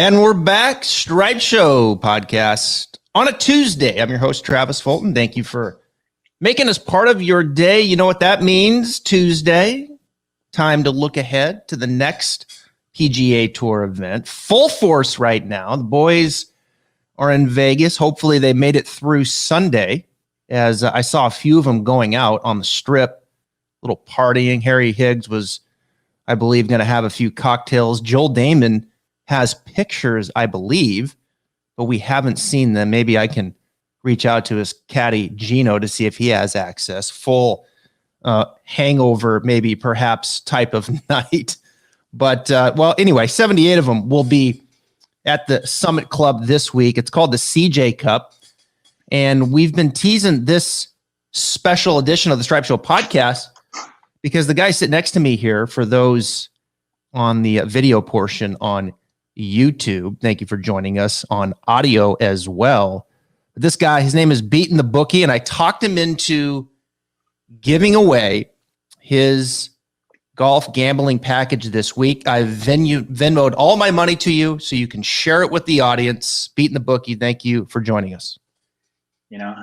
And we're back, Stripe Show podcast on a Tuesday. I'm your host, Travis Fulton. Thank you for making us part of your day. You know what that means, Tuesday. Time to look ahead to the next PGA Tour event. Full force right now. The boys are in Vegas. Hopefully they made it through Sunday, as I saw a few of them going out on the strip, little partying. Harry Higgs was, I believe, going to have a few cocktails. Joel Damon has pictures, I believe, but we haven't seen them. Maybe I can reach out to his caddy, Gino, to see if he has access. Full hangover, maybe perhaps type of night. But, well, anyway, 78 of them will be at the Summit Club this week. It's called the CJ Cup. And we've been teasing this special edition of the Stripe Show podcast because the guy sitting next to me here, for those on the video portion on YouTube, thank you for joining us on audio as well. This guy, his name is Beatin The Bookie, and I talked him into giving away his golf gambling package this week. I Venmoed all my money to you so you can share it with the audience. Beatin The Bookie, thank you for joining us. You know,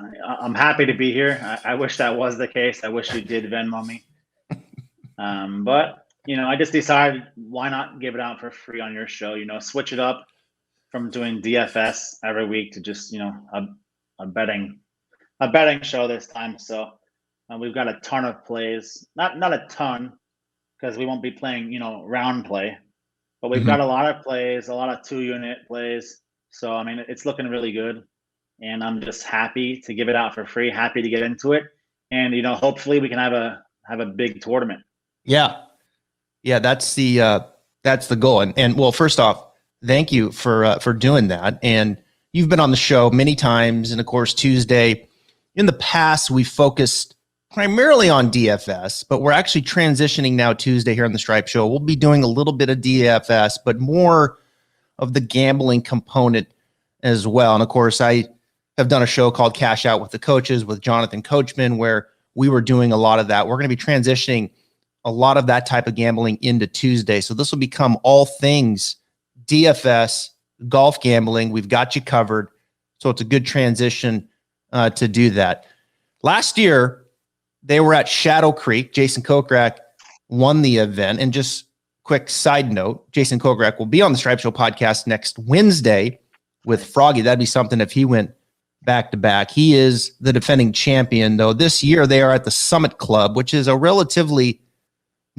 I'm happy to be here. I wish that was the case. I wish you did Venmo me. But you know, I just decided, why not give it out for free on your show? You know, switch it up from doing DFS every week to just, you know, a betting show this time. So we've got a ton of plays, not a ton, because we won't be playing, you know, round play, but we've got a lot of plays, a lot of 2-unit plays. So I mean, it's looking really good, and I'm just happy to give it out for free. Happy to get into it, and you know, hopefully we can have a big tournament. Yeah, that's the goal. And well, first off, thank you for doing that. And you've been on the show many times, and of course, Tuesday. In the past, we focused primarily on DFS, but we're actually transitioning now Tuesday here on the Stripe Show. We'll be doing a little bit of DFS, but more of the gambling component as well. And of course, I have done a show called Cash Out with the Coaches with Jonathan Coachman, where we were doing a lot of that. We're going to be transitioning a lot of that type of gambling into Tuesday. So this will become all things DFS, golf gambling. We've got you covered. So it's a good transition to do that. Last year, they were at Shadow Creek. Jason Kokrak won the event. And just quick side note, Jason Kokrak will be on the Stripe Show podcast next Wednesday with Froggy. That'd be something if he went back-to-back. He is the defending champion, though. This year, they are at the Summit Club, which is a relatively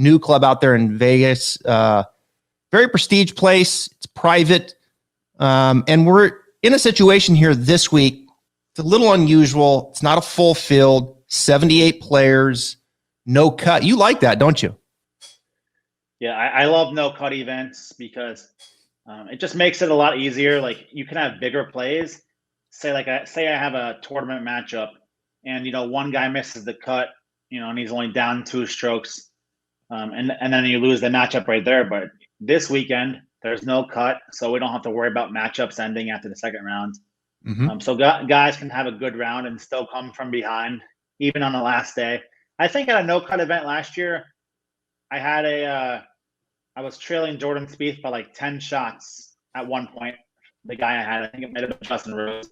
new club out there in Vegas. Very prestige place. It's private. And we're in a situation here this week. It's a little unusual. It's not a full field, 78 players, no cut. You like that, don't you? Yeah, I love no cut events because it just makes it a lot easier. Like, you can have bigger plays. Say I have a tournament matchup, and you know, one guy misses the cut, you know, and he's only down 2 strokes. And then you lose the matchup right there. But this weekend, there's no cut, so we don't have to worry about matchups ending after the second round. So guys can have a good round and still come from behind, even on the last day. I think at a no-cut event last year, I had I was trailing Jordan Spieth by like 10 shots at one point. The guy I had, I think it might have been Justin Rose.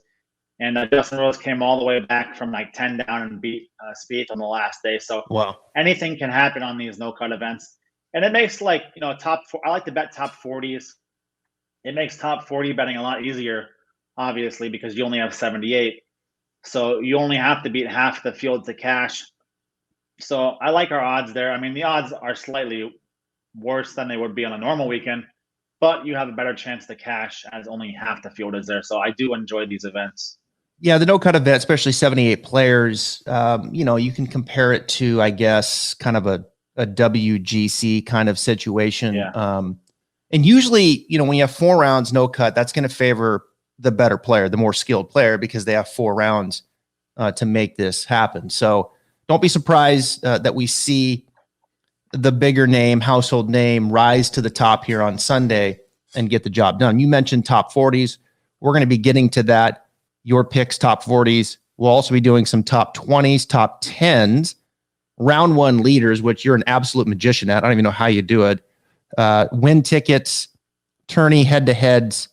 And Justin Rose came all the way back from like 10 down and beat Spieth on the last day. So anything can happen on these no-cut events. And it makes, like, you know, I like to bet top 40s. It makes top 40 betting a lot easier, obviously, because you only have 78. So you only have to beat half the field to cash. So I like our odds there. I mean, the odds are slightly worse than they would be on a normal weekend, but you have a better chance to cash as only half the field is there. So I do enjoy these events. Yeah, the no-cut event, especially 78 players, you know, you can compare it to, I guess, kind of a WGC kind of situation. Yeah. And usually, you know, when you have 4 rounds, no cut, that's going to favor the better player, the more skilled player, because they have 4 rounds to make this happen. So don't be surprised that we see the bigger name, household name, rise to the top here on Sunday and get the job done. You mentioned top 40s. We're going to be getting to that. Your picks, top 40s. We'll also be doing some top 20s, top 10s, round 1 leaders, which you're an absolute magician at. I don't even know how you do it. Win tickets, tourney head-to-heads,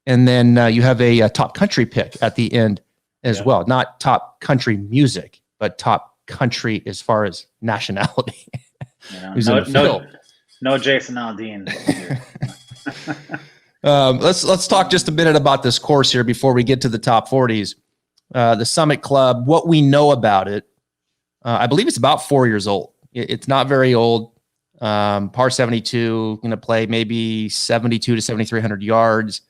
And then you have a top country pick at the end as well. Not top country music, but top country as far as nationality. No Jason Aldean. Let's talk just a minute about this course here before we get to the top 40s. The Summit Club, what we know about it, I believe it's about 4 years old. It's not very old. Par 72, going to play maybe 72 to 7,300 yards.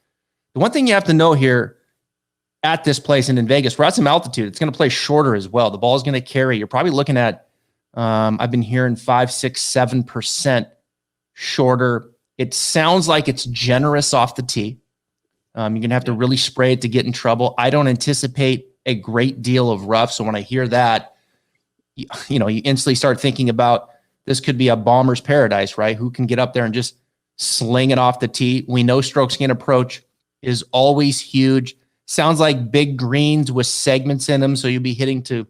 The one thing you have to know here at this place and in Vegas, we're at some altitude. It's going to play shorter as well. The ball is going to carry. You're probably looking at, I've been hearing 5, 6, 7% shorter. It sounds like it's generous off the tee. You're going to have to really spray it to get in trouble. I don't anticipate a great deal of rough. So when I hear that, you instantly start thinking about this could be a bomber's paradise, right? Who can get up there and just sling it off the tee? We know stroke gain approach is always huge. Sounds like big greens with segments in them. So you'll be hitting to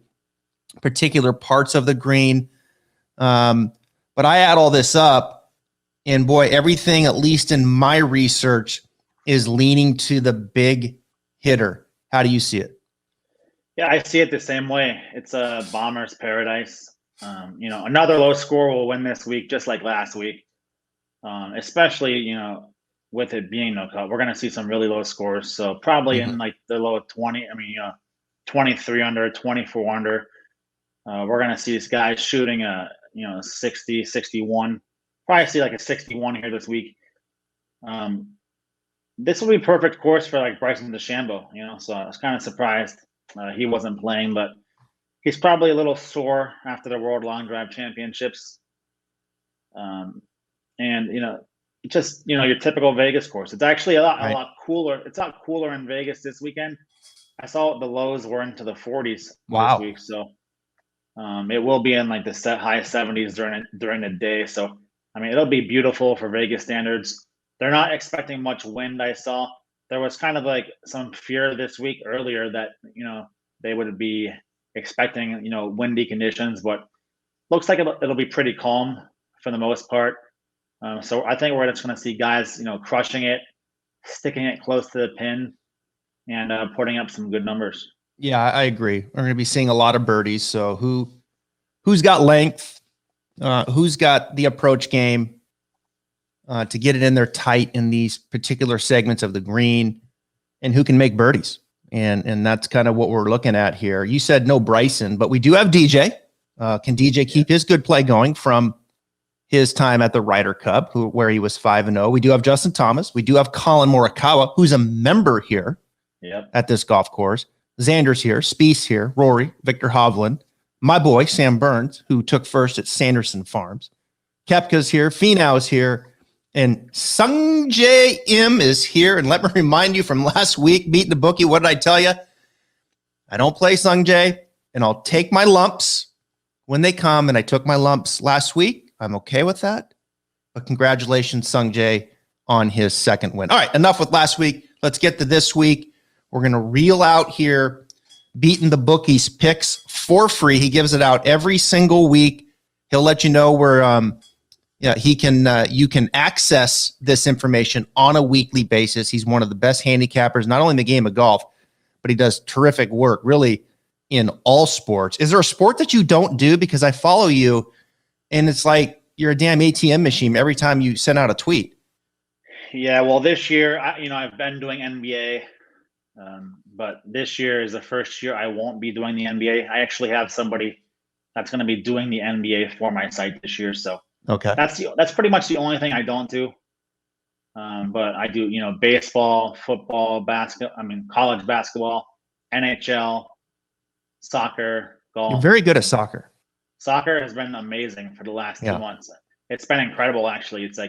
particular parts of the green. But I add all this up, and boy, everything, at least in my research, is leaning to the big hitter. How do you see it? Yeah, I see it the same way. It's a bomber's paradise. Another low score will win this week, just like last week. Especially, with it being no cut, we're going to see some really low scores. So probably in like the low 20, 23 under, 24 under. We're going to see these guys shooting 60, 61. Probably see like a 61 here this week. This will be perfect course for like Bryson DeChambeau, so I was kind of surprised he wasn't playing, but he's probably a little sore after the World Long Drive Championships. Your typical Vegas course. It's actually a lot cooler. It's a lot cooler in Vegas this weekend. I saw the lows were into the 40s this week, so it will be in like the high 70s during the day. So it'll be beautiful for Vegas standards. They're not expecting much wind. I saw there was kind of like some fear this week earlier that they would be expecting windy conditions, but looks like it'll be pretty calm for the most part. So I think we're just going to see guys crushing it, sticking it close to the pin, and putting up some good numbers. Yeah, I agree. We're going to be seeing a lot of birdies. So who's got length, who's got the approach game to get it in there tight in these particular segments of the green, and who can make birdies. And that's kind of what we're looking at here. You said no Bryson, but we do have DJ. Can DJ keep his good play going from his time at the Ryder Cup, where he was 5-0? We do have Justin Thomas. We do have Colin Morikawa, who's a member here at this golf course. Xander's here. Spieth's here. Rory, Victor Hovland. My boy, Sam Burns, who took first at Sanderson Farms. Kepka's here. Finau's here. And Sungjae Im is here. And let me remind you from last week, Beatin The Bookie, what did I tell you? I don't play Sungjae, and I'll take my lumps when they come. And I took my lumps last week. I'm okay with that. But congratulations, Sungjae, on his second win. All right, enough with last week. Let's get to this week. We're going to reel out here Beatin The Bookie's picks for free. He gives it out every single week. He'll let you know where you can access this information on a weekly basis. He's one of the best handicappers, not only in the game of golf, but he does terrific work really in all sports. Is there a sport that you don't do? Because I follow you, and it's like you're a damn ATM machine every time you send out a tweet. Yeah, well, this year, I've been doing NBA, but this year is the first year I won't be doing the NBA. I actually have somebody that's going to be doing the NBA for my site this year. So okay, that's pretty much the only thing I don't do. But I do, baseball, football, college basketball, NHL, soccer, golf. You're very good at soccer. Soccer has been amazing for the last 2 months. It's been incredible, actually. It's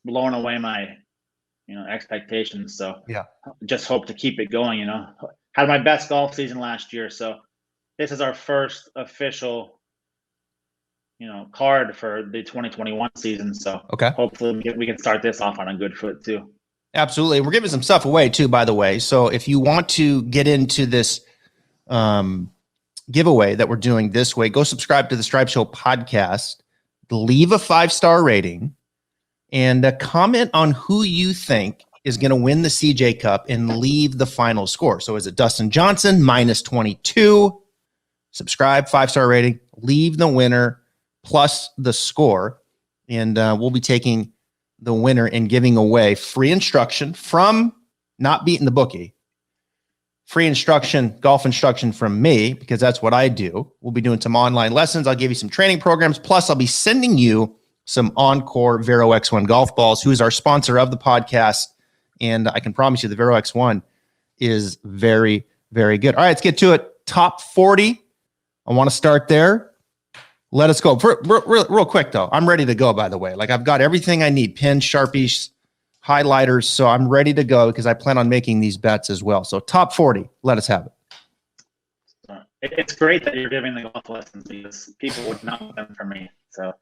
blown away my, expectations. So just hope to keep it going. Had my best golf season last year. So this is our first official, card for the 2021 season. So hopefully we can start this off on a good foot too. Absolutely. We're giving some stuff away too, by the way. So if you want to get into this giveaway that we're doing this way, go subscribe to the Stripe Show podcast, leave a 5-star rating, and comment on who you think is going to win the CJ Cup and leave the final score. So is it Dustin Johnson, minus 22? Subscribe, 5-star rating, leave the winner plus the score. And we'll be taking the winner and giving away free instruction from Not Beatin The Bookie. Free instruction, golf instruction from me, because that's what I do. We'll be doing some online lessons. I'll give you some training programs. Plus, I'll be sending you some Encore Vero X1 golf balls, who is our sponsor of the podcast. And I can promise you the Vero X1 is very, very good. All right, let's get to it. Top 40. I want to start there. Let us go. Real quick, though. I'm ready to go, by the way. Like, I've got everything I need. Pins, Sharpies, highlighters. So I'm ready to go because I plan on making these bets as well. So top 40. Let us have it. It's great that you're giving the golf lessons because people would not want them from me. So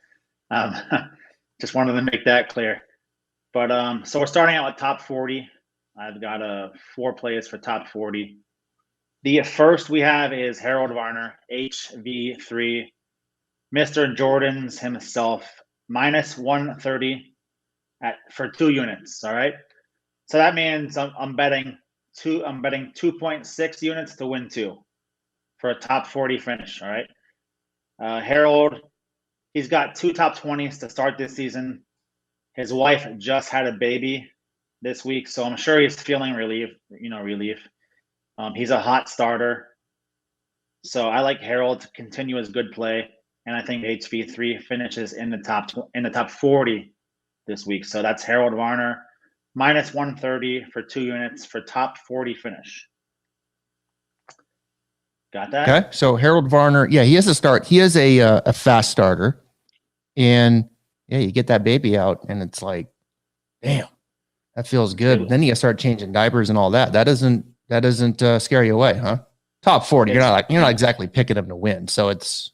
just wanted to make that clear. But so we're starting out with top 40. I've got 4 plays for top 40. The first we have is Harold Varner, HV3, Mr. Jordan's himself, minus 130 for 2 units. All right. So that means I'm betting 2.6 units to win 2 for a top 40 finish. All right. Harold, he's got 2 top 20s to start this season. His wife just had a baby this week, so I'm sure he's feeling relief. He's a hot starter. So I like Harold to continue his good play, and I think HV3 finishes in the top 40 this week. So that's Harold Varner, minus 130 for 2 units for top 40 finish. Got that? Okay. So Harold Varner, yeah, he has a start. He is a fast starter, and yeah, you get that baby out, and it's like, damn, that feels good. But then you start changing diapers and all that. That doesn't scare you away, huh? Top 40. You're not exactly picking him to win. So it's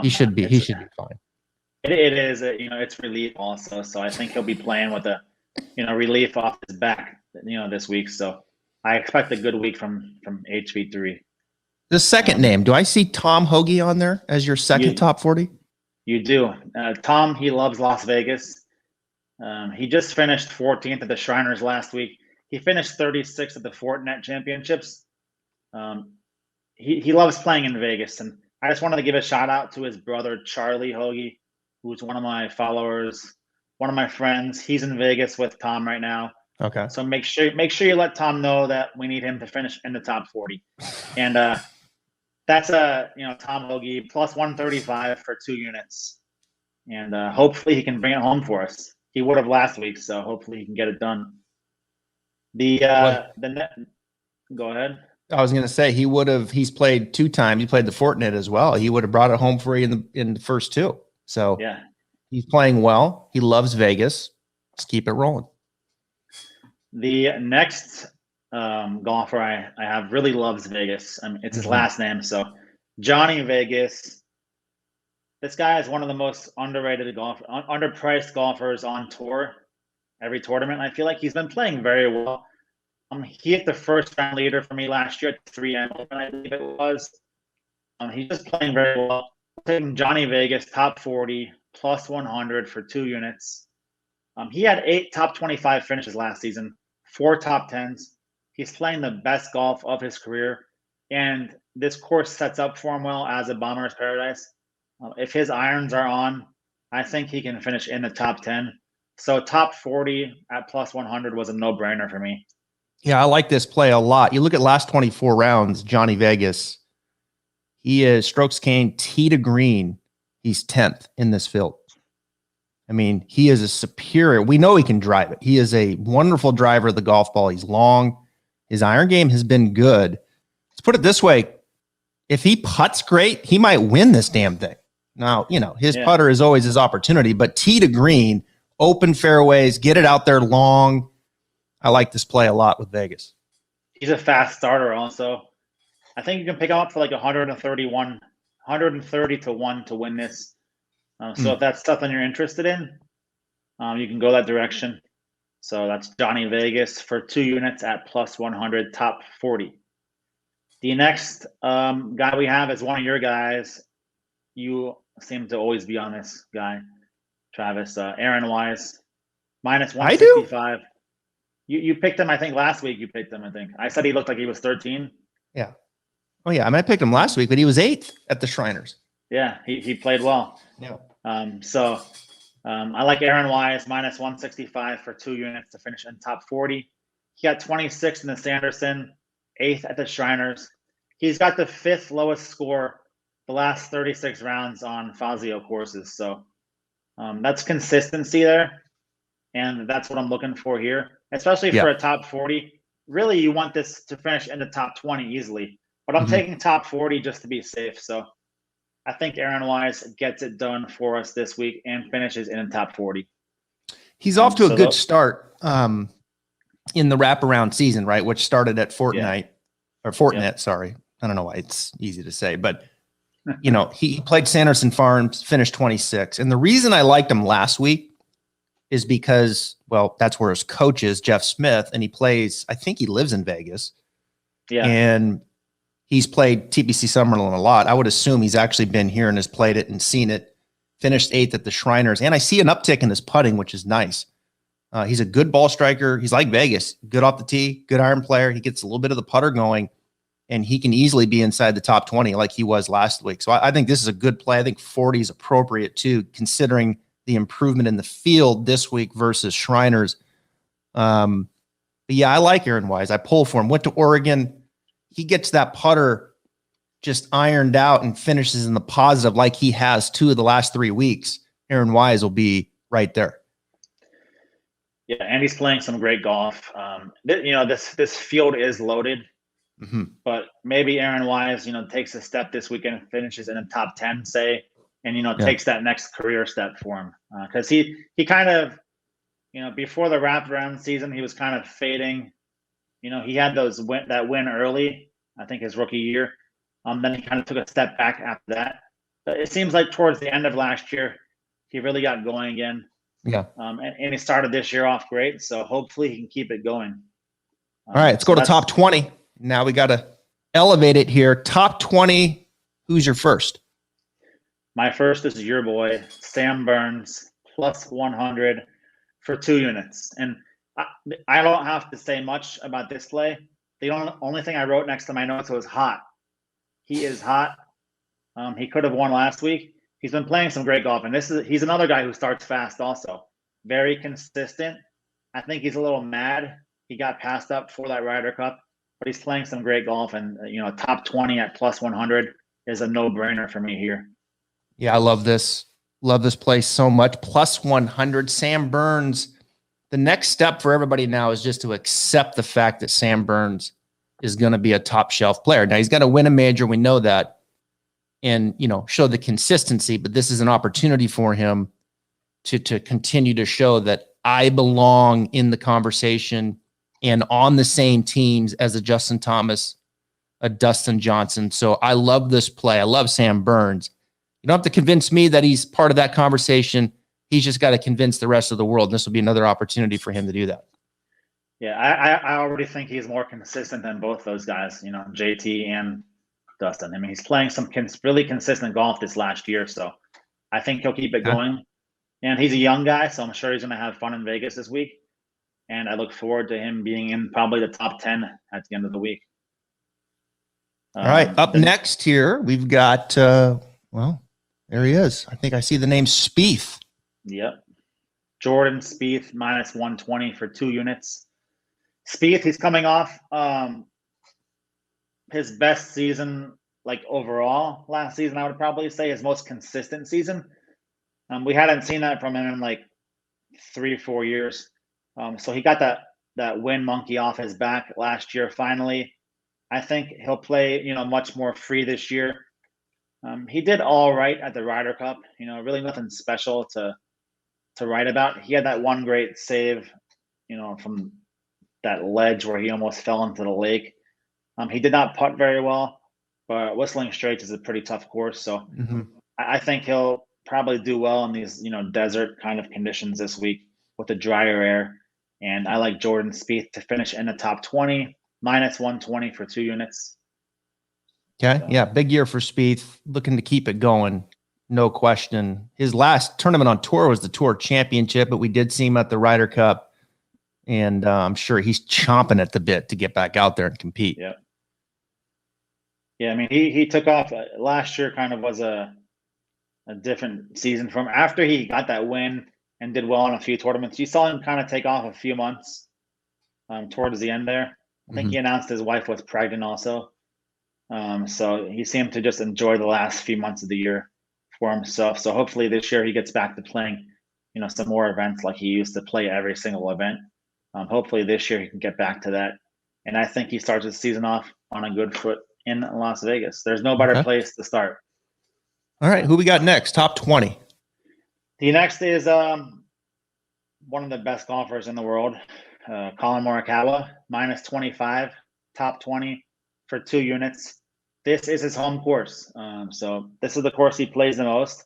he should be fine. It is it's relief also. So I think he'll be playing with a relief off his back this week. So I expect a good week from HV3. The second name, do I see Tom Hoagy on there as your second top 40? You do. Tom, he loves Las Vegas. He just finished 14th at the Shriners last week. He finished 36th at the Fortinet Championships. He loves playing in Vegas. And I just wanted to give a shout out to his brother, Charlie Hoagy, who's one of my followers, one of my friends. He's in Vegas with Tom right now. Okay. So make sure you let Tom know that we need him to finish in the top 40. And that's Tom Hoagy plus 135 for 2 units. And hopefully he can bring it home for us. He would have last week, so hopefully he can get it done. Go ahead. I was going to say he's played 2 times. He played the Fortinet as well. He would have brought it home for you in the first 2. So yeah, he's playing well. He loves Vegas. Let's keep it rolling. The next golfer I have really loves Vegas. It's his last name. So Johnny Vegas. This guy is one of the most underrated underpriced golfers on tour. Every tournament, I feel like he's been playing very well. He hit the first round leader for me last year at 3M, I believe it was. He's just playing very well. Taking Johnny Vegas, top 40, plus 100 for 2 units. He had 8 top 25 finishes last season, 4 top 10s. He's playing the best golf of his career, and this course sets up for him well as a bomber's paradise. If his irons are on, I think he can finish in the top 10. So top 40 at plus 100 was a no-brainer for me. Yeah, I like this play a lot. You look at last 24 rounds, Johnny Vegas. He is strokes gained tee to green. He's 10th in this field. I mean, he is a superior. We know he can drive it. He is a wonderful driver of the golf ball. He's long. His iron game has been good. Let's put it this way. If he putts great, he might win this damn thing. Now, his putter is always his opportunity, but tee to green, open fairways, get it out there long. I like this play a lot with Vegas. He's a fast starter also. I think you can pick him up for like 130 to 1 to win this. So if that's something you're interested in, you can go that direction. So that's Johnny Vegas for 2 units at plus 100, top 40. The next guy we have is one of your guys. You seem to always be on this guy, Travis. Aaron Wise, minus 165. You picked him, I think last week you picked him, I think. I said he looked like he was 13. Yeah. Oh yeah. I mean, I picked him last week, but he was 8th at the Shriners. Yeah, he played well. Yeah. I like Aaron Wise minus 165 for 2 units to finish in top 40. He got 26th in the Sanderson, 8th at the Shriners. He's got the 5th lowest score the last 36 rounds on Fazio courses. So that's consistency there. And that's what I'm looking for here, especially for a top 40. Really, you want this to finish in the top 20 easily. But I'm taking top 40 just to be safe. So I think Aaron Wise gets it done for us this week and finishes in the top 40. He's off to a good start in the wraparound season, right? Which started at Fortnite. Sorry. I don't know why it's easy to say, but he played Sanderson Farms, finished 26. And the reason I liked him last week is because, well, that's where his coach is, Jeff Smith, and he plays, I think he lives in Vegas. Yeah. And he's played TPC Summerlin a lot. I would assume he's actually been here and has played it and seen it. Finished 8th at the Shriners. And I see an uptick in his putting, which is nice. He's a good ball striker. He's like Vegas, good off the tee, good iron player. He gets a little bit of the putter going, and he can easily be inside the top 20 like he was last week. So I think this is a good play. I think 40 is appropriate too, considering the improvement in the field this week versus Shriners. But yeah, I like Aaron Wise. I pull for him. Went to Oregon. He gets that putter just ironed out and finishes in the positive like he has 2 of the last 3 weeks. Aaron Wise will be right there. Yeah, and he's playing some great golf. This field is loaded, but maybe Aaron Wise, takes a step this weekend and finishes in the top 10, say, and takes that next career step for him. Because he kind of, before the wraparound season, he was kind of fading. He had that win early, I think his rookie year. Then he kind of took a step back after that. But it seems like towards the end of last year, he really got going again. Yeah. And he started this year off great. So hopefully he can keep it going. All right, let's go to top 20. Now we got to elevate it here. Top 20. Who's your first? My first is your boy, Sam Burns, plus 100 for 2 units. And I don't have to say much about this play. The only thing I wrote next to my notes was hot. He is hot. He could have won last week. He's been playing some great golf, and he's another guy who starts fast also. Very consistent. I think he's a little mad. He got passed up for that Ryder Cup, but he's playing some great golf, and top 20 at plus 100 is a no-brainer for me here. Yeah, I love this. Love this play so much. Plus 100. Sam Burns. The next step for everybody now is just to accept the fact that Sam Burns is going to be a top shelf player. Now he's got to win a major. We know that. And, show the consistency, but this is an opportunity for him to continue to show that I belong in the conversation and on the same teams as a Justin Thomas, a Dustin Johnson. So I love this play. I love Sam Burns. You don't have to convince me that he's part of that conversation. He's just got to convince the rest of the world. And this will be another opportunity for him to do that. Yeah, I already think he's more consistent than both those guys, JT and Dustin. I mean, he's playing some really consistent golf this last year, so I think he'll keep it going. And he's a young guy, so I'm sure he's going to have fun in Vegas this week. And I look forward to him being in probably the top 10 at the end of the week. All right, up next here, we've got, there he is. I think I see the name Spieth. Yep. Jordan Spieth, minus 120 for 2 units. Spieth, he's coming off his best season, like overall last season. I would probably say his most consistent season. We hadn't seen that from him in like 3 or 4 years. So he got that win monkey off his back last year. Finally, I think he'll play, much more free this year. He did all right at the Ryder Cup. Really nothing special to write about. He had that one great save, from that ledge where he almost fell into the lake. He did not putt very well, but Whistling Straits is a pretty tough course. So I think he'll probably do well in these, desert kind of conditions this week with the drier air. And I like Jordan Spieth to finish in the top 20, minus 120 for 2 units. Okay. So, yeah. Big year for Spieth, looking to keep it going. No question. His last tournament on tour was the Tour Championship, but we did see him at the Ryder Cup. And I'm sure he's chomping at the bit to get back out there and compete. Yeah. Yeah, I mean, he took off last year. Kind of was a different season from after he got that win and did well in a few tournaments. You saw him kind of take off a few months towards the end there. I think he announced his wife was pregnant also. So he seemed to just enjoy the last few months of the year for himself. So hopefully this year he gets back to playing, some more events like he used to play every single event. Hopefully this year he can get back to that. And I think he starts the season off on a good foot in Las Vegas. There's no better place to start. All right, who we got next? Top 20. The next is one of the best golfers in the world, Colin Morikawa, minus 25, top 20 for 2 units. This is his home course. So this is the course he plays the most.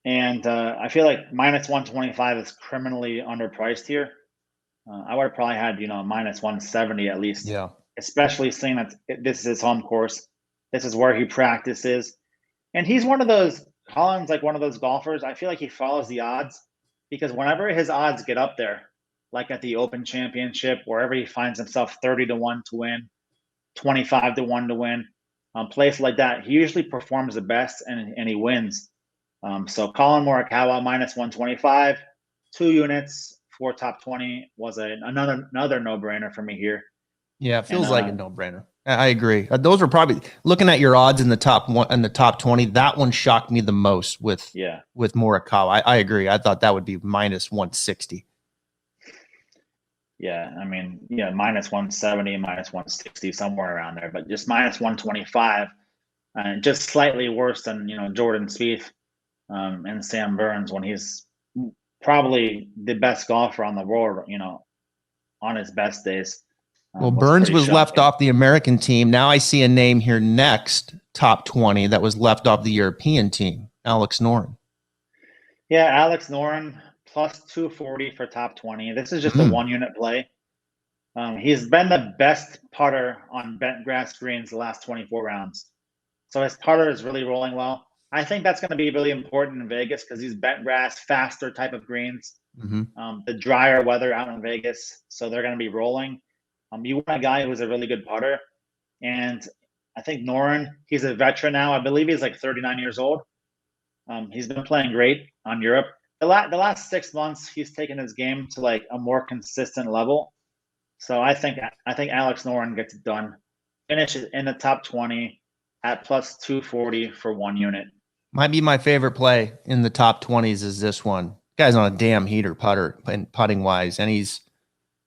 And I feel like minus 125 is criminally underpriced here. I would have probably had, minus 170 at least. Yeah. Especially seeing that this is his home course. This is where he practices. And he's one of those, Colin's like one of those golfers. I feel like he follows the odds because whenever his odds get up there, like at the Open Championship, wherever he finds himself 30 to 1 to win, 25 to 1 to win, place like that, he usually performs the best and he wins. So Colin Morikawa minus 125, 2 units for top 20 was another no-brainer for me here. Yeah, it feels like a no-brainer. I agree. Those were probably looking at your odds in the top one and the top 20. That one shocked me the most with Morikawa. I agree. I thought that would be minus 160. Yeah, I mean, minus 170, minus 160, somewhere around there, but just minus 125, and just slightly worse than Jordan Spieth and Sam Burns when he's probably the best golfer on the world, on his best days. Well, Burns was left off the American team. Now I see a name here next, top 20, that was left off the European team, Alex Noren. Yeah, Alex Noren, plus 240 for top 20. This is just a 1-unit play. He's been the best putter on bent grass greens the last 24 rounds. So his putter is really rolling well. I think that's going to be really important in Vegas because these bent grass, faster type of greens, the drier weather out in Vegas. So they're going to be rolling. You want a guy who's a really good putter. And I think Noren, he's a veteran now. I believe he's like 39 years old. He's been playing great on Europe. The last 6 months, he's taken his game to like a more consistent level. So I think Alex Noren gets it done. Finishes in the top 20 at plus 240 for 1 unit. Might be my favorite play in the top 20s is this one. Guy's on a damn heater putter and putting wise, and he's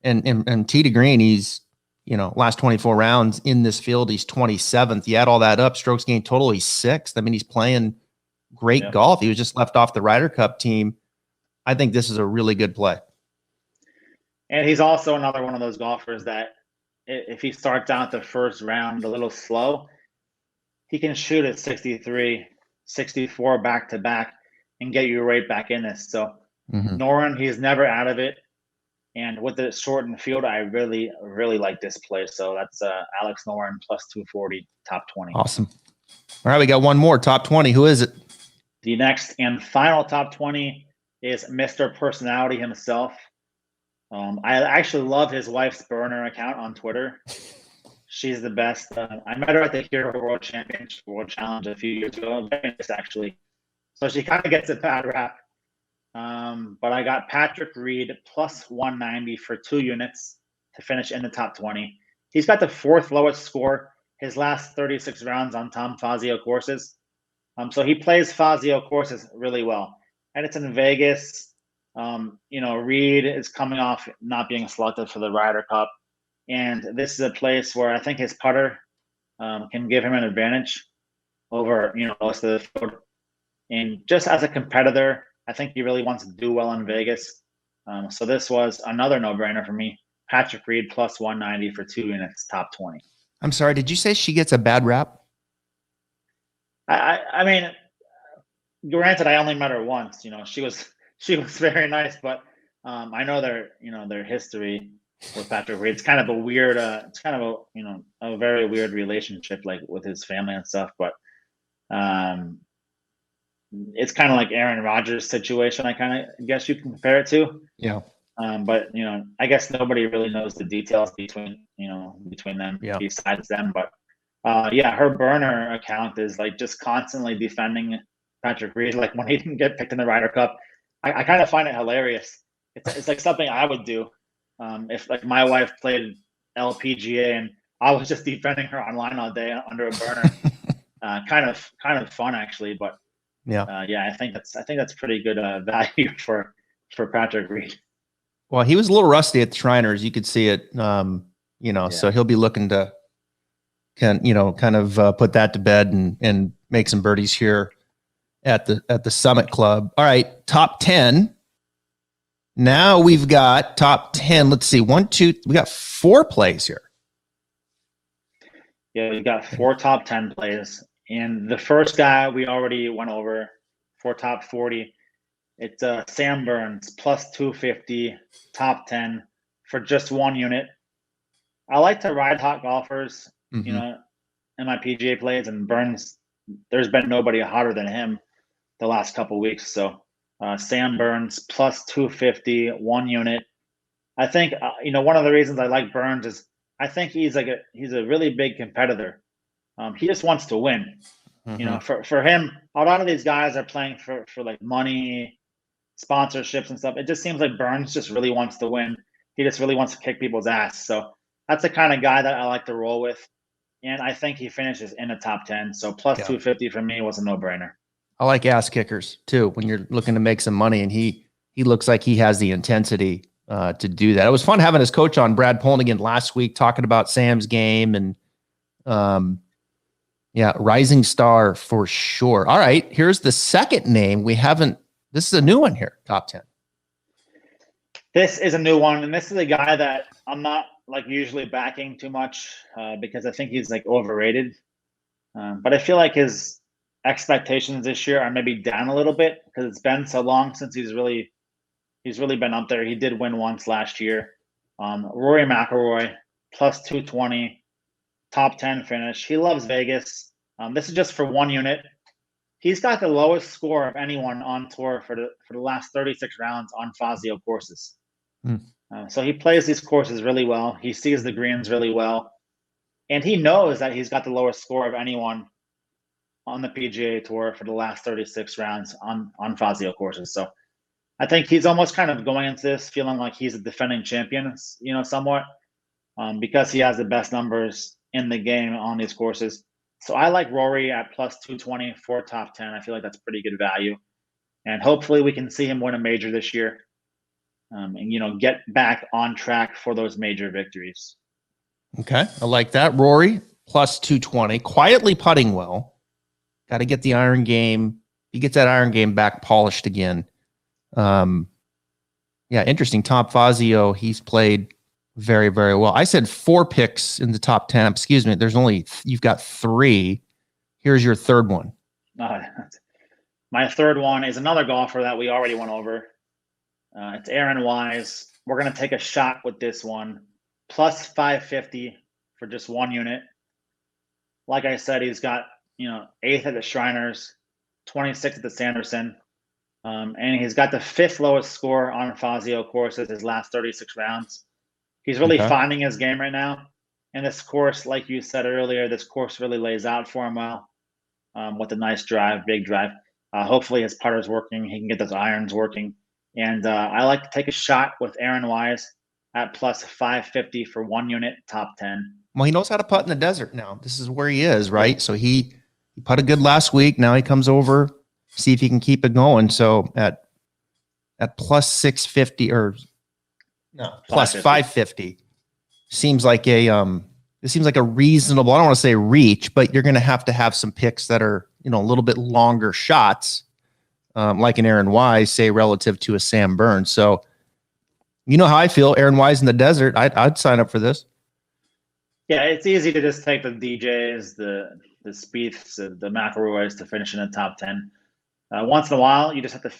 and tee to green, he's last 24 rounds in this field, he's 27th. You add all that up, strokes gained total, he's 6th. I mean, he's playing great golf. He was just left off the Ryder Cup team. I think this is a really good play. And he's also another one of those golfers that if he starts out the first round a little slow, he can shoot at 63, 64 back to back and get you right back in this. So Noren, he's never out of it. And with the shortened field, I really, really like this play. So that's Alex Noren plus 240, top 20. Awesome. All right, we got one more, top 20. Who is it? The next and final top 20 is Mr. Personality himself. I actually love his wife's burner account on Twitter. She's the best. I met her at the Hero World Championship World Challenge a few years ago. Very nice, actually. So she kind of gets a bad rap. But I got Patrick Reed plus 190 for 2 units to finish in the top 20. He's got the 4th lowest score his last 36 rounds on Tom Fazio courses. So he plays Fazio courses really well. And it's in Vegas. Reed is coming off not being selected for the Ryder Cup. And this is a place where I think his putter can give him an advantage over, most of the field. And just as a competitor, I think he really wants to do well in Vegas. So this was another no-brainer for me. Patrick Reed plus 190 for 2 units, top 20. I'm sorry, did you say she gets a bad rap? I mean, granted, I only met her once. She was very nice, but I know their history with Patrick Reed. It's kind of a weird. It's kind of a very weird relationship, like with his family and stuff. But it's kind of like Aaron Rodgers' situation. I kind of guess you can compare it to. Yeah. But I guess nobody really knows the details between them besides them. But her burner account is like just constantly defending Patrick Reed. Like when he didn't get picked in the Ryder Cup, I kind of find it hilarious. It's like something I would do if like my wife played LPGA and I was just defending her online all day under a burner. Kind of fun actually, but I think that's pretty good value for Patrick Reed. Well, he was a little rusty at the Shriners. You could see it, so he'll be looking to kind of put that to bed and make some birdies here at the Summit Club. All right, top 10. Now we've got top 10. Let's see. 1, 2, we got 4 plays here. Yeah, we've got 4 top 10 plays. And the first guy we already went over for top 40. It's Sam Burns, plus 250, top 10 for just 1 unit. I like to ride hot golfers, in my PGA plays, and Burns, there's been nobody hotter than him the last couple weeks. So Sam Burns, plus 250, 1 unit. I think, one of the reasons I like Burns is I think he's a really big competitor. He just wants to win. For him, a lot of these guys are playing for like money, sponsorships and stuff. It just seems like Burns just really wants to win. He just really wants to kick people's ass. So that's the kind of guy that I like to roll with. And I think he finishes in the top 10. So plus 250 for me was a no-brainer. I like ass kickers too when you're looking to make some money, and he looks like he has the intensity to do that. It was fun having his coach on, Brad Polnigan, last week talking about Sam's game and rising star for sure. All right, here's the second name we haven't. This is a new one here, top 10. This is a new one, and this is a guy that I'm not like usually backing too much because I think he's like overrated. But I feel like his expectations this year are maybe down a little bit because it's been so long since he's really been up there. He did win once last year. Rory McIlroy, plus 220, top 10 finish. He loves Vegas. This is just for 1 unit. He's got the lowest score of anyone on tour for the last 36 rounds on Fazio courses. So he plays these courses really well. He sees the greens really well. And he knows that he's got the lowest score of anyone on the PGA Tour for the last 36 rounds on Fazio courses. So I think he's almost kind of going into this feeling like he's a defending champion, somewhat, because he has the best numbers in the game on these courses. So I like Rory at plus 220 for top 10. I feel like that's pretty good value. And hopefully we can see him win a major this year and, get back on track for those major victories. Okay. I like that. Rory, plus 220, quietly putting well. Got to get the iron game. He gets that iron game back polished again. Interesting. Tom Fazio, he's played very, very well. I said 4 picks in the top 10. Excuse me. You've got 3. Here's your third one. My third one is another golfer that we already went over. It's Aaron Wise. We're going to take a shot with this one. Plus 550 for just 1 unit. Like I said, he's got, 8th at the Shriners, 26th at the Sanderson. And he's got the 5th lowest score on Fazio courses his last 36 rounds. He's really finding his game right now. And this course, like you said earlier, this course really lays out for him well with a nice drive, big drive. Hopefully his putter's working. He can get those irons working. And I like to take a shot with Aaron Wise at plus 550 for 1 unit, top 10. Well, he knows how to putt in the desert now. This is where he is, right? So he putted good last week. Now he comes over, see if he can keep it going. So at plus 650 plus 550 seems like a reasonable, I don't want to say reach, but you're going to have some picks that are, a little bit longer shots, like an Aaron Wise, say, relative to a Sam Burns. So you know how I feel, Aaron Wise in the desert. I'd sign up for this. Yeah, it's easy to just take the DJs, the Spieths, the McIlroys to finish in the top 10. Once in a while, you just have to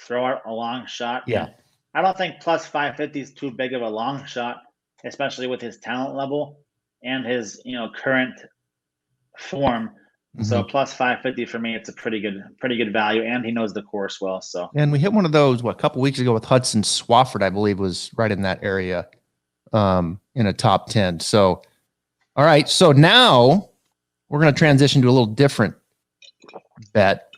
throw out a long shot. Yeah. I don't think plus 550 is too big of a long shot, especially with his talent level and his, current form. So plus 550 for me, it's a pretty good value, and he knows the course well. So, and we hit one of those a couple weeks ago with Hudson Swafford, I believe, was right in that area, in a top 10. So, all right, so now we're going to transition to a little different bet.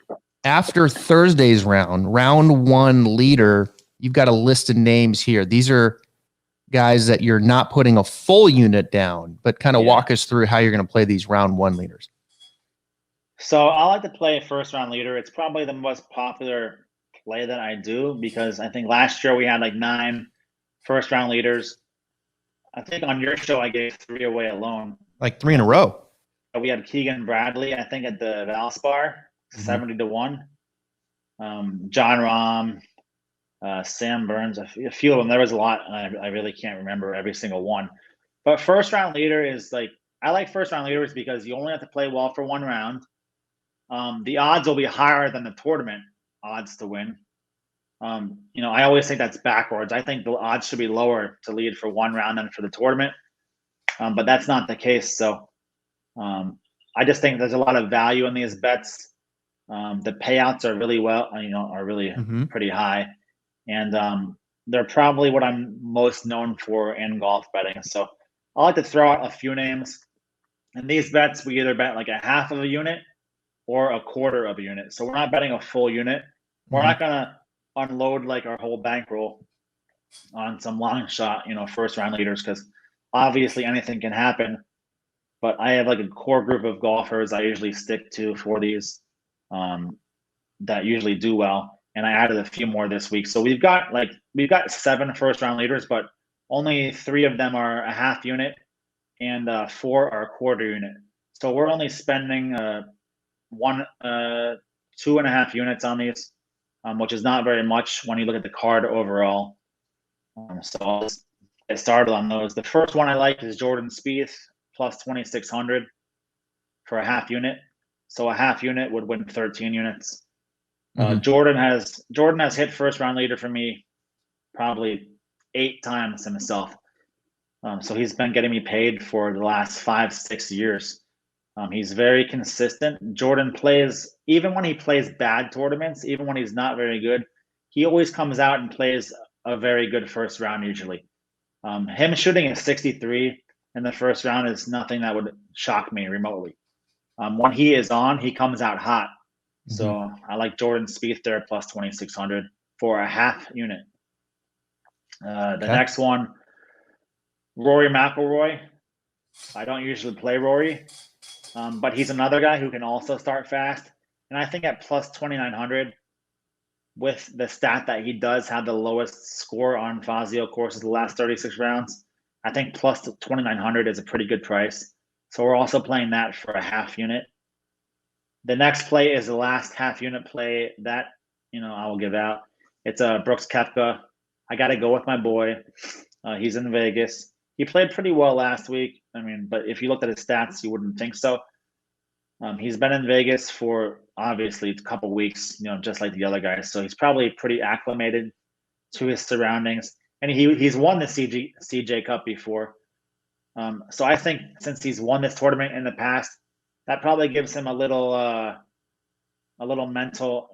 After Thursday's round one leader, you've got a list of names here. These are guys that you're not putting a full unit down, but kind of walk us through how you're going to play these round one leaders. So I like to play a first round leader. It's probably the most popular play that I do because I think last year we had like 9 first round leaders. I think on your show I gave 3 away alone. Like 3 in a row. We had Keegan Bradley, I think, at the Valspar, 70-1. John Rahm, Sam Burns, a few of them. There was a lot, and I really can't remember every single one. But first round leader is like, I like first round leaders because you only have to play well for 1 round. The odds will be higher than the tournament odds to win. I always think that's backwards. I think the odds should be lower to lead for 1 round than for the tournament. But that's not the case. So I just think there's a lot of value in these bets. The payouts are really pretty high. And they're probably what I'm most known for in golf betting. So I like to throw out a few names. And these bets, we either bet like a half of a unit or a quarter of a unit. So we're not betting a full unit. We're not going to unload like our whole bankroll on some long shot, first round leaders, because obviously anything can happen. But I have like a core group of golfers I usually stick to for these that usually do well. And I added a few more this week. So we've got 7 first round leaders, but only 3 of them are a half unit and 4 are a quarter unit. So we're only spending 2.5 units on these, which is not very much when you look at the card overall. So I'll just get started on those. The first one I like is Jordan Spieth plus 2,600 for a half unit. So a half unit would win 13 units. Jordan has hit first round leader for me probably 8 times himself. So he's been getting me paid for the last 5-6 years. He's very consistent. Jordan plays, even when he plays bad tournaments, even when he's not very good, he always comes out and plays a very good first round usually. Him shooting a 63 in the first round is nothing that would shock me remotely. When he is on, he comes out hot. So I like Jordan Spieth there plus 2,600 for a half unit. The next one, Rory Mcilroy. I don't usually play Rory, but he's another guy who can also start fast. And I think at plus 2,900, with the stat that he does have the lowest score on Fazio courses the last 36 rounds, I think plus 2,900 is a pretty good price. So we're also playing that for a half unit. The next play is the last half unit play that, I will give out. It's Brooks Kefka. I got to go with my boy. He's in Vegas. He played pretty well last week. But if you looked at his stats, you wouldn't think so. He's been in Vegas for obviously a couple weeks, just like the other guys. So he's probably pretty acclimated to his surroundings. And he's won the CJ Cup before. So I think since he's won this tournament in the past, that probably gives him a little mental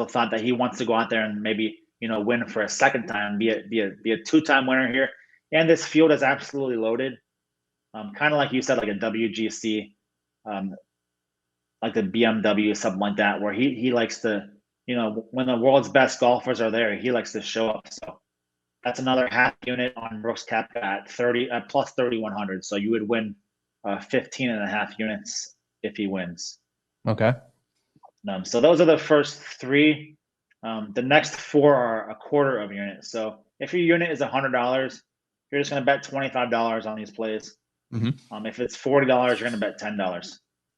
thought that he wants to go out there and maybe, win for a second time, be a 2-time winner here. And this field is absolutely loaded. Kind of like you said, like a WGC, like the BMW, something like that, where he likes to, when the world's best golfers are there, he likes to show up. So that's another half unit on Brooks Koepka at plus 3,100. So you would win 15.5 units if he wins. Okay. So those are the first 3. The next 4 are a quarter of a unit. So if your unit is $100, you're just going to bet $25 on these plays. If it's $40, you're going to bet $10.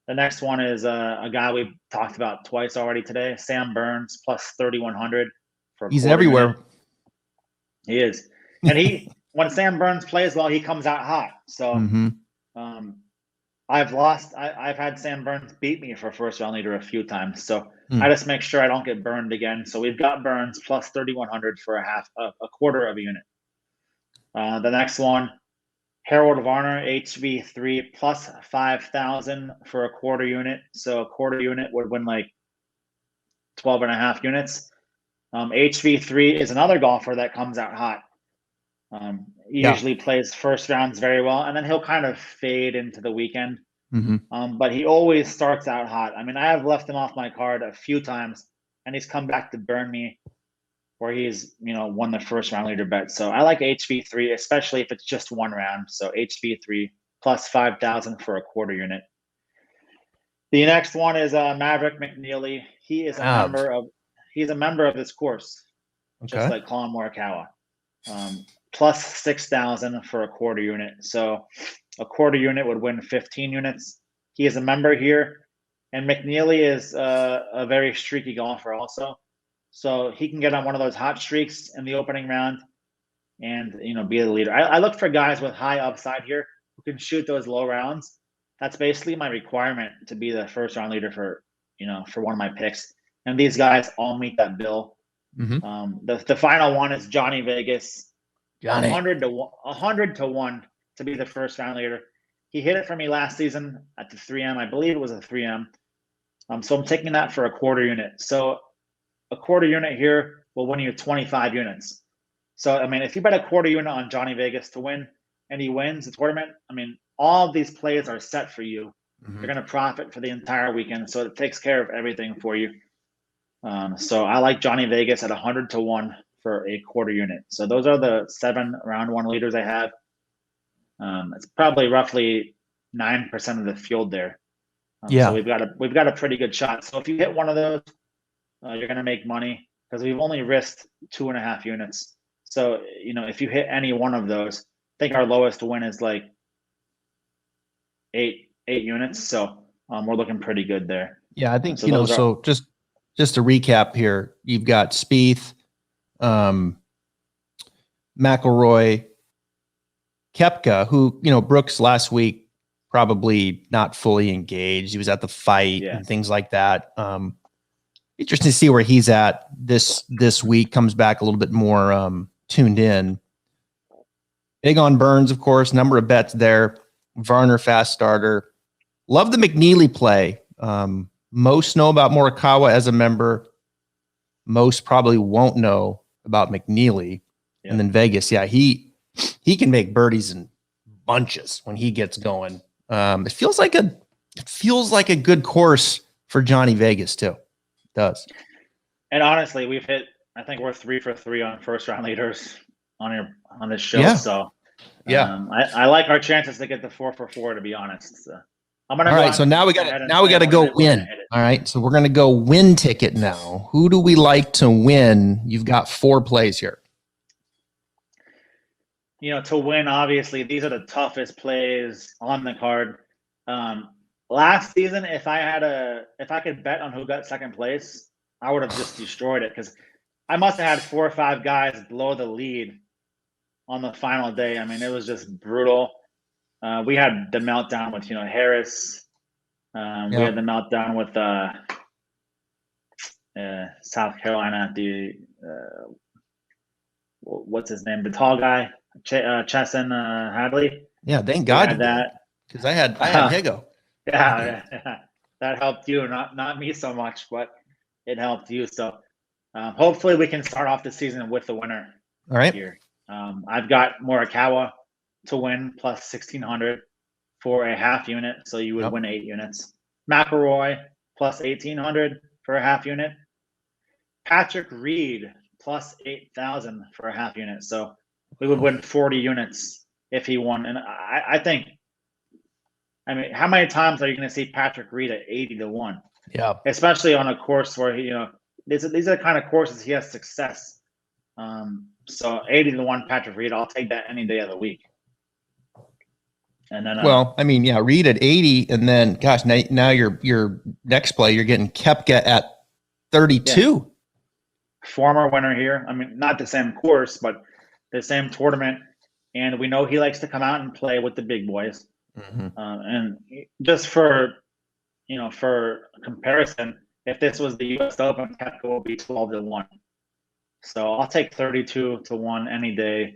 The next one is a guy we've talked about twice already today, Sam Burns, plus 3,100 for. He's everywhere. Unit. He is, and when Sam Burns plays well, he comes out hot. So, I've had Sam Burns beat me for first round leader a few times. So I just make sure I don't get burned again. So we've got Burns plus 3,100 for a quarter of a unit. The next one, Harold Varner, HV3 plus 5,000 for a quarter unit. So a quarter unit would win like 12 and a half units. HV3 is another golfer that comes out hot. He usually plays first rounds very well, and then he'll kind of fade into the weekend. But he always starts out hot. I mean, I have left him off my card a few times, and he's come back to burn me, where he's won the first round leader bet. So I like HV3, especially if it's just one round. So HV3 plus 5,000 for a quarter unit. The next one is Maverick Mcnealy. He is a member of this course, just like Colin Morikawa. Plus 6,000 for a quarter unit. So a quarter unit would win 15 units. He is a member here, and McNealy is a very streaky golfer also. So he can get on one of those hot streaks in the opening round and be the leader. I look for guys with high upside here who can shoot those low rounds. That's basically my requirement to be the first round leader for one of my picks. And these guys all meet that bill. The final one is Johnny Vegas. 100 to 1 to be the first round leader. He hit it for me last season at the 3M. I believe it was a 3M. So I'm taking that for a quarter unit. So a quarter unit here will win you 25 units. So, I mean, if you bet a quarter unit on Johnny Vegas to win and he wins the tournament, I mean, all of these plays are set for you. You're going to profit for the entire weekend. So it takes care of everything for you. So I like Johnny Vegas at 100 to 1 for a quarter unit. So those are the 7 round 1 leaders I have. It's probably roughly 9% of the field there. So we've got a pretty good shot. So if you hit one of those, you're going to make money because we've only risked 2.5 units. So if you hit any one of those, I think our lowest win is like 8 units. So we're looking pretty good there. Yeah, I think so just to recap here, you've got Spieth, McIlroy, Kepka, who, Brooks last week probably not fully engaged. He was at the fight and things like that. Interesting to see where he's at this week. Comes back a little bit more tuned in. Big on Burns, of course. Number of bets there. Varner, fast starter. Love the McNealy play. Most know about Morikawa as a member. Most probably won't know about McNealy. And then Vegas, he can make birdies in bunches when he gets going. It feels like a good course for Johnny Vegas too. It does. And honestly, we've hit. I think we're 3 for 3 on first round leaders on this show. Yeah. So I like our chances to get the 4 for 4. To be honest, so I'm gonna. All right, so now we got to go win. All right, so we're gonna go win ticket now. Who do we like to win? You've got 4 plays here. To win, obviously, these are the toughest plays on the card. Last season, if I could bet on who got second place, I would have just destroyed it because I must have had 4 or 5 guys blow the lead on the final day. I mean, it was just brutal. We had the meltdown with Harris. We had the meltdown with South Carolina at the what's his name, the tall guy. Chesson Hadley. Yeah, thank God that because I had Higo. Yeah, that helped you, not me so much, but it helped you. So hopefully we can start off the season with the winner. All right. Here, I've got Morikawa to win plus 1,600 for a half unit, so you would win 8 units. McIlroy plus 1,800 for a half unit. Patrick Reed plus 8,000 for a half unit, so we would win 40 units if he won. And I think, how many times are you going to see Patrick Reed at 80 to 1? Yeah. Especially on a course where these are the kind of courses he has success. So 80 to 1 Patrick Reed, I'll take that any day of the week. And then Reed at 80, and then gosh, now your next play, you're getting Kepka at 32. Yeah. Former winner here. Not the same course, but the same tournament, and we know he likes to come out and play with the big boys. And just for comparison, if this was the U.S. Open, Kepka will be 12 to 1. So I'll take 32 to 1 any day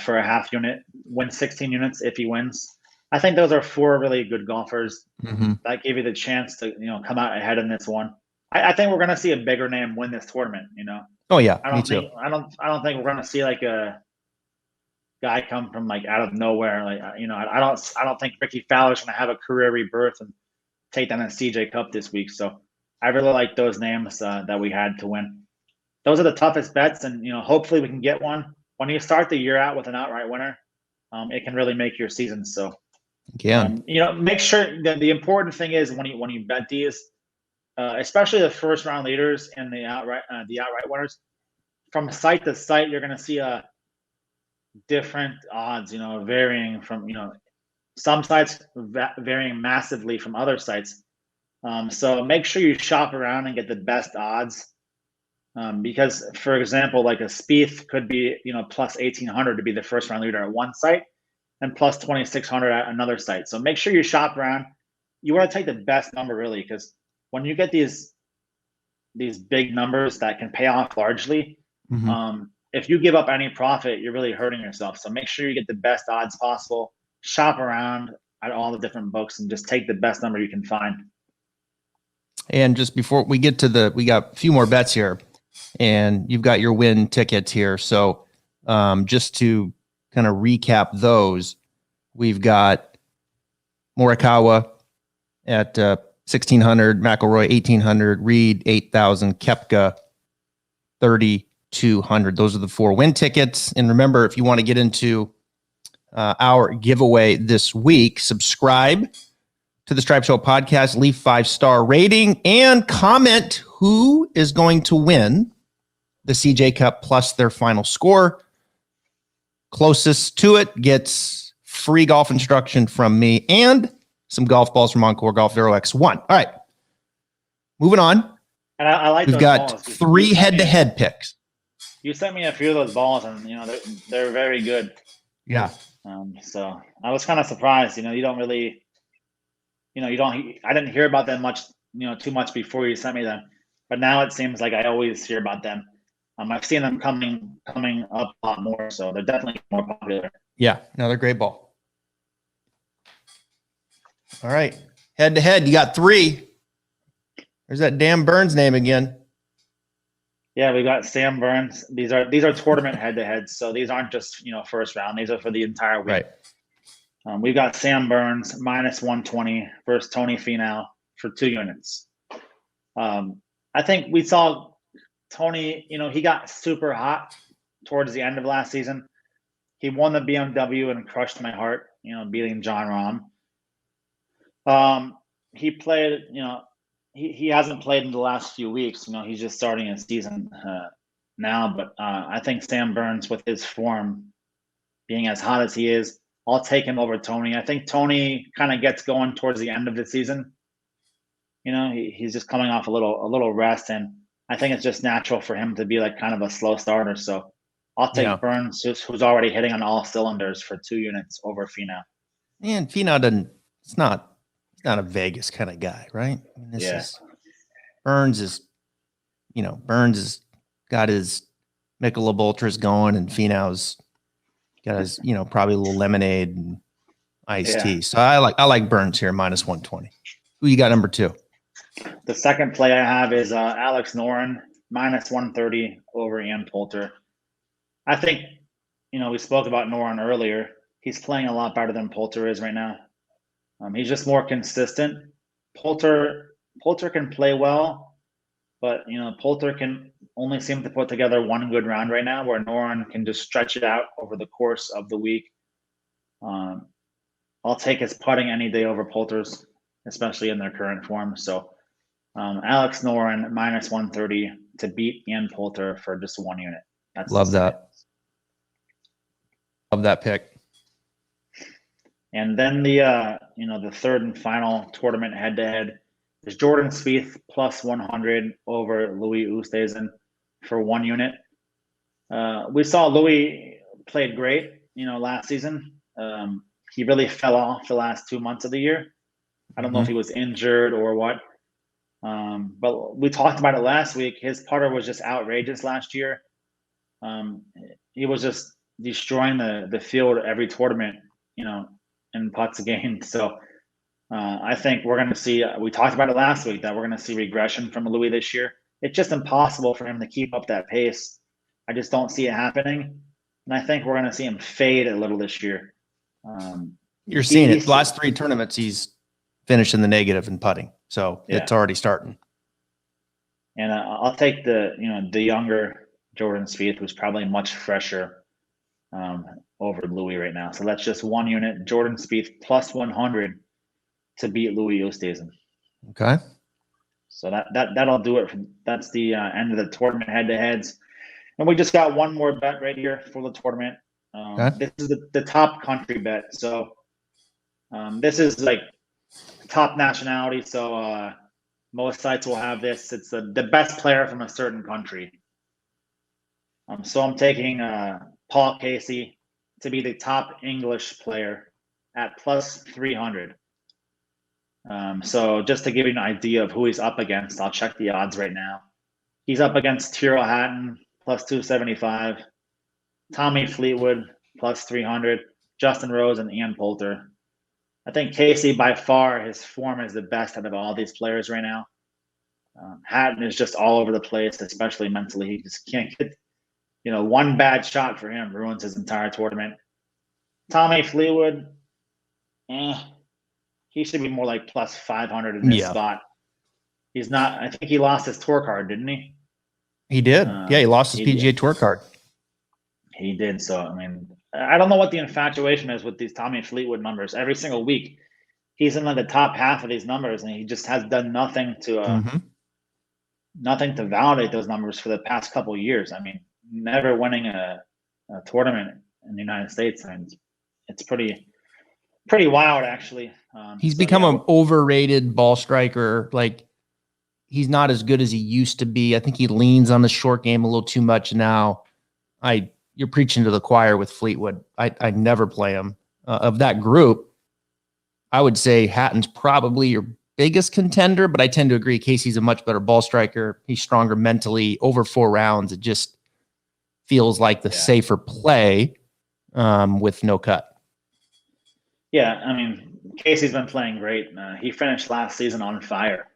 for a half unit, win 16 units if he wins. I think those are 4 really good golfers that give you the chance to come out ahead in this one. I think we're going to see a bigger name win this tournament. Oh yeah, I me don't too. think I don't think we're going to see like a guy come from like out of nowhere. Like I don't think Ricky Fowler's going to have a career rebirth and take down a CJ Cup this week. So I really like those names that we had to win. Those are the toughest bets, and hopefully we can get one. When you start the year out with an outright winner, it can really make your season. So make sure that the important thing is when you bet these, especially the first round leaders and the outright winners, from site to site, you're going to see different odds. Varying from some sites varying massively from other sites. So make sure you shop around and get the best odds. Because, for example, like a Spieth could be plus 1,800 to be the first round leader at one site, and plus 2,600 at another site. So make sure you shop around. You want to take the best number really, because when you get these big numbers that can pay off largely, if you give up any profit, you're really hurting yourself. So make sure you get the best odds possible. Shop around at all the different books and just take the best number you can find. And just before we get to we got a few more bets here, and you've got your win tickets here. So just to kind of recap those, we've got Morikawa at 1,600, McIlroy 1,800, Reed 8,000, Kepka 3,200. Those are the 4 win tickets. And remember, if you want to get into our giveaway this week, subscribe to the Stripe Show podcast, leave 5-star rating, and comment who is going to win the CJ Cup plus their final score. Closest to it gets free golf instruction from me and some golf balls from Encore Golf Vero X1. All right, moving on. And I like we've got balls. 3 head-to-head picks. You sent me a few of those balls, and they're very good. Yeah. So I was kind of surprised. You don't really, I didn't hear about them much, too much before you sent me them, but now it seems like I always hear about them. I've seen them coming up a lot more, so they're definitely more popular. Yeah, another great ball. All right, head to head, you got 3. There's that damn Burns name again. Yeah, we got Sam Burns. These are tournament head to heads, so these aren't just first round. These are for the entire week. Right. We've got Sam Burns minus 120 versus Tony Finau for 2 units. I think we saw Tony, he got super hot towards the end of last season. He won the BMW and crushed my heart, beating John Rahm. He played, he hasn't played in the last few weeks. He's just starting his season now. But I think Sam Burns, with his form being as hot as he is, I'll take him over Tony. I think Tony kind of gets going towards the end of the season. He's just coming off a little rest, and I think it's just natural for him to be like kind of a slow starter. So I'll take Burns, who's already hitting on all cylinders, for 2 units over Finau. And Finau he's not a Vegas kind of guy, right? Burns has got his Michelob Ultras going, and Finau's got his, probably a little lemonade and iced tea. So I like Burns here, minus 120. Who you got number 2? The second play I have is Alex Noren, minus 130 over Ian Poulter. I think, we spoke about Noren earlier. He's playing a lot better than Poulter is right now. He's just more consistent. Poulter can play well, but Poulter can only seem to put together one good round right now, where Noren can just stretch it out over the course of the week. I'll take his putting any day over Poulter's, especially in their current form. So Alex Noren minus 130 to beat Ian Poulter for just 1 unit. Love that. Love that pick. And then the third and final tournament head-to-head is Jordan Spieth plus 100 over Louis Oosthuizen for 1 unit. We saw Louis played great, last season. He really fell off the last 2 months of the year. I don't know if he was injured or what. But we talked about it last week. His putter was just outrageous last year. He was just destroying the field every tournament, in putts gained. So I think we're going to see. We talked about it last week that we're going to see regression from Louis this year. It's just impossible for him to keep up that pace. I just don't see it happening, and I think we're going to see him fade a little this year. You're seeing it. Last 3 tournaments, he's finished in the negative in putting, so Yeah. it's already starting. And I'll take the younger Jordan Spieth, who's probably much fresher over Louis right now. So that's just 1 unit. Jordan Spieth plus 100 to beat Louis Oosthuizen. Okay. So that'll do it. That's the end of the tournament head-to-heads. And we just got one more bet right here for the tournament. Okay. This is the top country bet. So this is like top nationality. So most sites will have this. It's the best player from a certain country. So I'm taking Paul Casey to be the top English player at plus 300. So just to give you an idea of who he's up against, I'll check the odds right now. He's up against Tyrrell Hatton, plus 275. Tommy Fleetwood, plus 300. Justin Rose and Ian Poulter. I think Casey, by far, his form is the best out of all these players right now. Hatton is just all over the place, especially mentally. He just can't get, one bad shot for him ruins his entire tournament. Tommy Fleetwood, he should be more like plus 500 in this spot. He's not. I think he lost his tour card, didn't he? He did. He lost his PGA Tour card. He did. So, I mean, I don't know what the infatuation is with these Tommy Fleetwood numbers. Every single week, he's in like the top half of these numbers, and he just has done nothing to validate those numbers for the past couple of years. I mean, never winning a tournament in the United States, and it's pretty wild, actually. He's become an overrated ball striker. Like, he's not as good as he used to be. I think he leans on the short game a little too much now. You're preaching to the choir with Fleetwood. I never play him. Of that group, I would say Hatton's probably your biggest contender, but I tend to agree Casey's a much better ball striker. He's stronger mentally. Over 4 rounds, it just feels like the safer play with no cut. Yeah, I mean, Casey's been playing great. He finished last season on fire.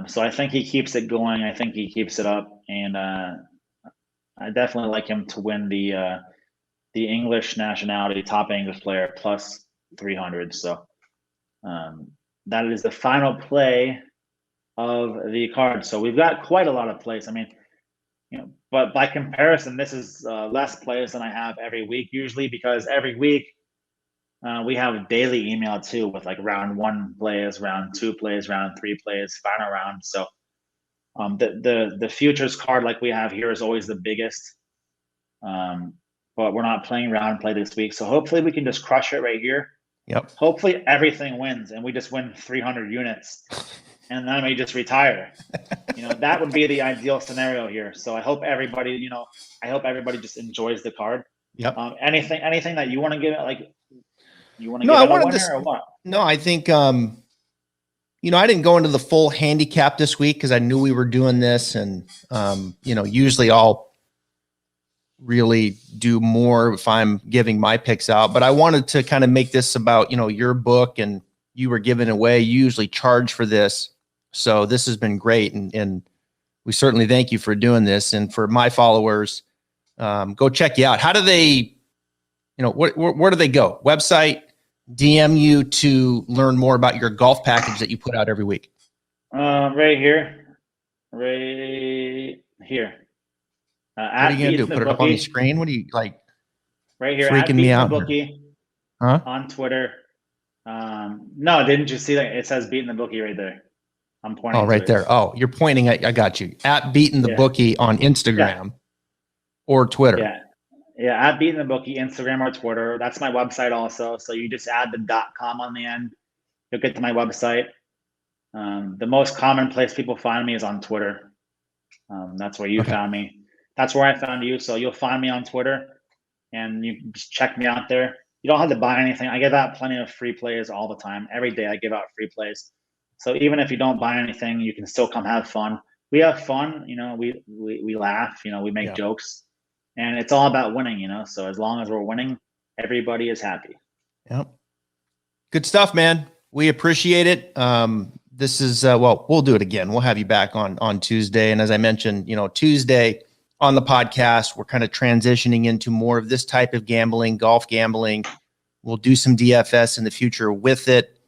So I think he keeps it going. I think he keeps it up. And I definitely like him to win the English nationality, top English player, plus 300. So that is the final play of the card. So we've got quite a lot of plays. I mean, but by comparison, this is less plays than I have every week usually, because every week we have a daily email too with like round 1 plays, round 2 plays, round 3 plays, final round. So the futures card like we have here is always the biggest. But we're not playing round play this week. So hopefully we can just crush it right here. Yep. Hopefully everything wins and we just win 300 units and then we just retire. That would be the ideal scenario here. So I hope everybody, just enjoys the card. Yep. Anything that you want to give it, like, you want to No, give I it a wanted winner this, or what? No, I think, I didn't go into the full handicap this week because I knew we were doing this. And, usually I'll really do more if I'm giving my picks out. But I wanted to kind of make this about, your book, and you were giving away. You usually charge for this. So this has been great. And we certainly thank you for doing this. And for my followers, go check you out. How do they, where do they go? Website, DM you to learn more about your golf package that you put out every week? Right here. What are you going to do? Put it up on the screen? What do you like? Right here. Freaking me out. Bookie, huh? On Twitter. No, didn't you see that? It says Beatin The Bookie right there. I'm pointing. Oh, right there. Oh, you're pointing at, I got you. At Beatin The Bookie on Instagram or Twitter. Yeah. At Beatin The Bookie, Instagram or Twitter. That's my website also. So you just add the .com on the end. You'll get to my website. The most common place people find me is on Twitter. That's where you found me. That's where I found you. So you'll find me on Twitter and you just check me out there. You don't have to buy anything. I give out plenty of free plays all the time. Every day I give out free plays. So even if you don't buy anything, you can still come have fun. We have fun. We laugh. We make jokes. And it's all about winning, So as long as we're winning, everybody is happy. Yep. Good stuff, man. We appreciate it. This is, we'll do it again. We'll have you back on Tuesday. And as I mentioned, Tuesday on the podcast, we're kind of transitioning into more of this type of gambling, golf gambling. We'll do some DFS in the future with it.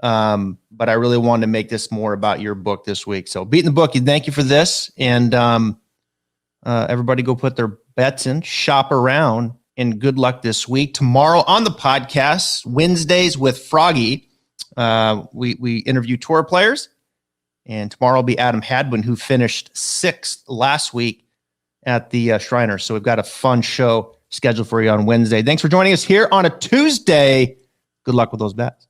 But I really wanted to make this more about your book this week. So Beatin The Bookie, thank you for this. And everybody go put their bets in, shop around, and good luck this week. Tomorrow on the podcast, Wednesdays with Froggy, we interview tour players. And tomorrow will be Adam Hadwin, who finished 6th last week at the Shriners. So we've got a fun show scheduled for you on Wednesday. Thanks for joining us here on a Tuesday. Good luck with those bets.